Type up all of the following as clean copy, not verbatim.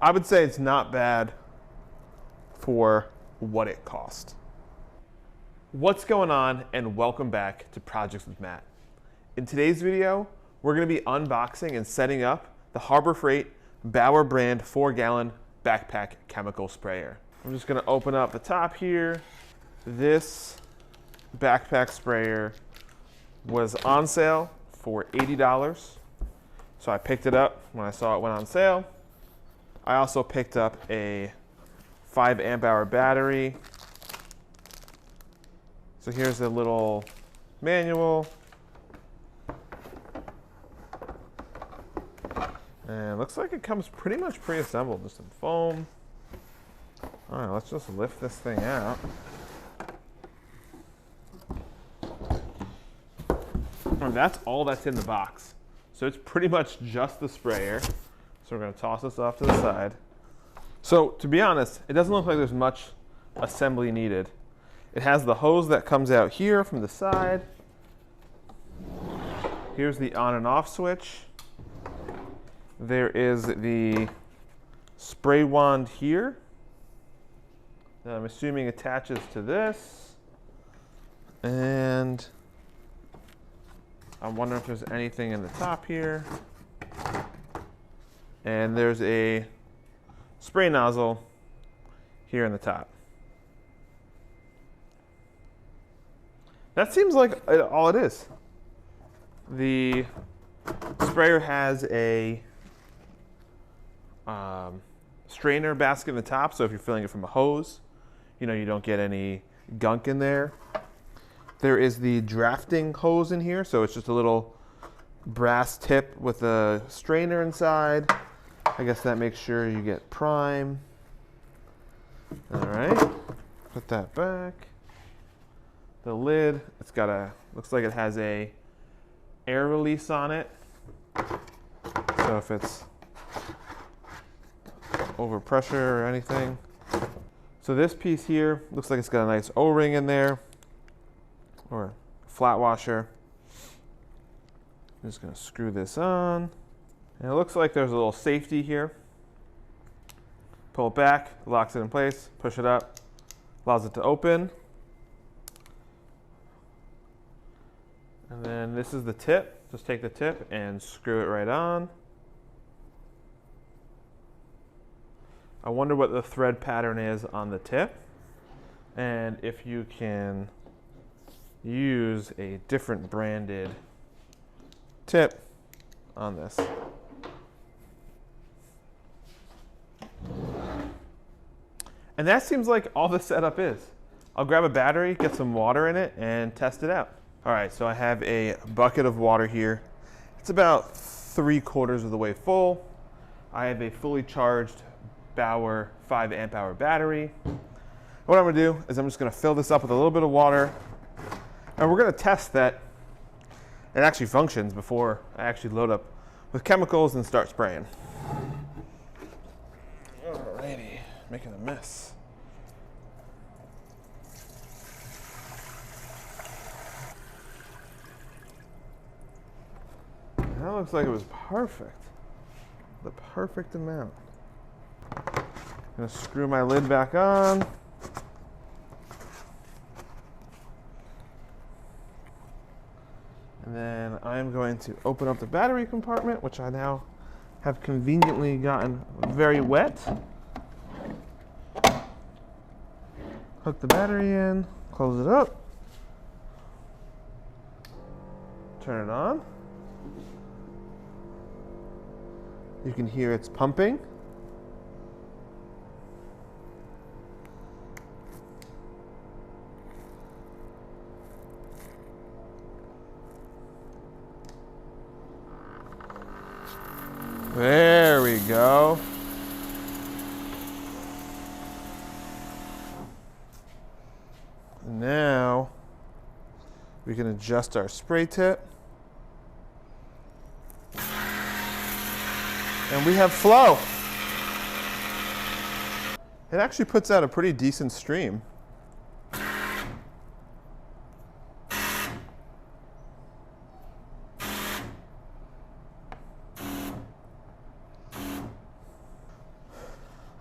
I would say it's not bad for what it cost. What's going on, and welcome back to Projects with Matt. In today's video, we're going to be unboxing and setting up the Harbor Freight Bauer brand 4-gallon backpack chemical sprayer. I'm just going to open up the top here. This backpack sprayer was on sale for $80. So I picked it up when I saw it went on sale. I also picked up a 5 amp hour battery. So here's a little manual. And it looks like it comes pretty much pre-assembled. There's some foam. All right, let's just lift this thing out. And that's all that's in the box. So it's pretty much just the sprayer. So we're gonna toss this off to the side. So to be honest, it doesn't look like there's much assembly needed. It has the hose that comes out here from the side. Here's the on and off switch. There is the spray wand here that I'm assuming attaches to this. And I'm wondering if there's anything in the top here. And there's a spray nozzle here in the top. That seems like all it is. The sprayer has a strainer basket in the top, so if you're filling it from a hose, you don't get any gunk in there. There is the drafting hose in here, so it's just a little brass tip with a strainer inside. I guess that makes sure you get prime. All right, put that back. The lid, looks like it has a air release on it. So if it's over pressure or anything. So this piece here looks like it's got a nice O-ring in there, or flat washer. I'm just gonna screw this on. And it looks like there's a little safety here. Pull it back, locks it in place, push it up, allows it to open. And then this is the tip. Just take the tip and screw it right on. I wonder what the thread pattern is on the tip, and if you can use a different branded tip on this. And that seems like all the setup is. I'll grab a battery, get some water in it, and test it out. All right, so I have a bucket of water here. It's about 3/4 of the way full. I have a fully charged Bauer 5 amp hour battery. What I'm gonna do is I'm just gonna fill this up with a little bit of water, and we're gonna test that it actually functions before I actually load up with chemicals and start spraying. Alrighty, making a mess. That looks like it was perfect. The perfect amount. I'm gonna screw my lid back on. And then I'm going to open up the battery compartment, which I now have conveniently gotten very wet. Hook the battery in, close it up, turn it on. You can hear it's pumping. There we go. Now we can adjust our spray tip. And we have flow. It actually puts out a pretty decent stream.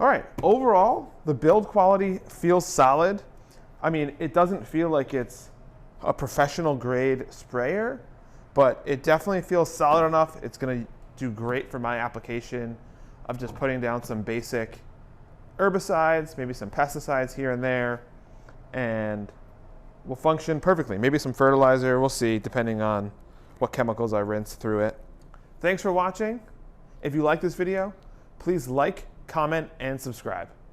All right, overall, the build quality feels solid. I mean, it doesn't feel like it's a professional grade sprayer, but it definitely feels solid enough. It's gonna do great for my application of just putting down some basic herbicides, maybe some pesticides here and there, and will function perfectly. Maybe some fertilizer, we'll see, depending on what chemicals I rinse through it. Thanks for watching. If you like this video, please like, comment, and subscribe.